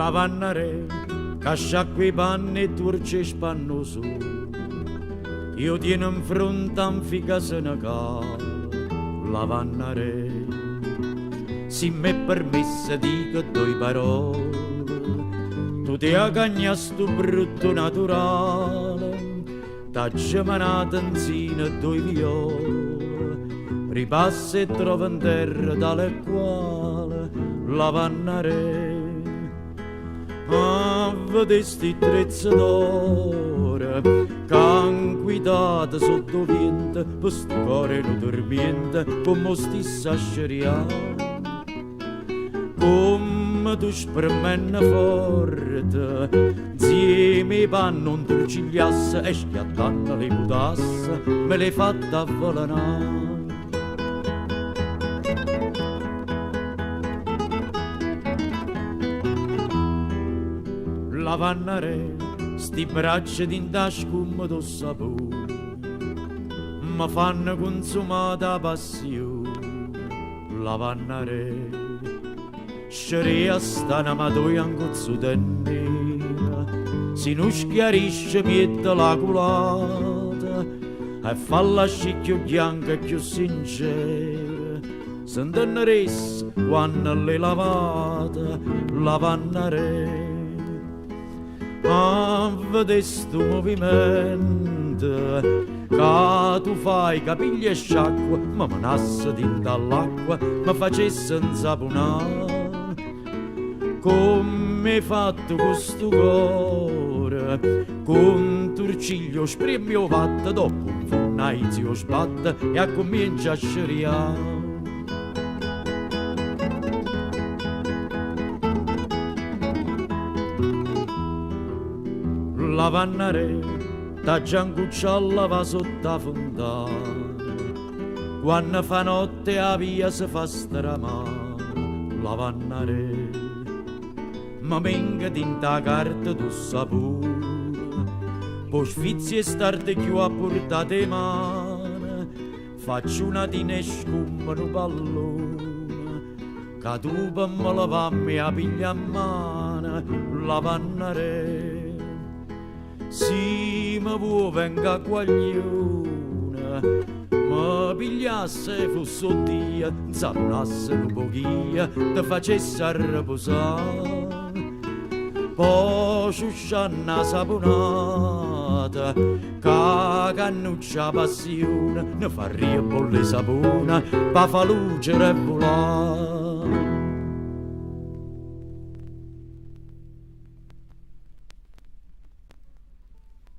lavannare, che sciacqua i panni e turce spannoso. Io tieno in fronte a un figa senecale, lavannare. Se mi è permesso dico due parole, tu ti accagna sto brutto naturale, t'ha gemanata insieme due viole, ripassa e trova in terra dalle quale lavannare. Ah, vedesti trezze d'oro che han guidato sotto vento per sto cuore non dormiente come stessa a sceriare. Come tu spremenna forte, insieme i panni non turcigliasse e schiattando le putasse, me l'hai fatta avvelenare. Lavannare, sti braccia di tasca do sapore, mi fanno consumata passione. Lavannare, scerea sta una tua angozzo tennera, si non schiarisce pietta la culata e fa la scicchio bianca e più sincera. S'intenderesse quando l'hai lavata, lavannare. Ah, vedi sto movimento che tu fai capiglia e sciacqua, ma manasse dinto all'acqua, mi facesse insaponare. Come hai fatto questo cuore, con turciglio spremio fatta, dopo un fornaizio sbatte e a comincia a sceriare. Lavannare, da giancuccialla va sotto la fontana, quando fa notte a via si fa stramare. Lavannare, ma venga dinta carta tu sapore, poi sfizi e starte più a portate mano, faccio una tina e scumma un pallone, che tu per me lavammi a piglia a mano. Lavannare, si mi vuoi venga guaglione, mi pigliasse fosse oddio, s'annasse un pochino, ti facesse a riposare. Poi sciuscianna saponata, che cannuccia passione, ne fa riebolle sapone, pa fa luce e volare.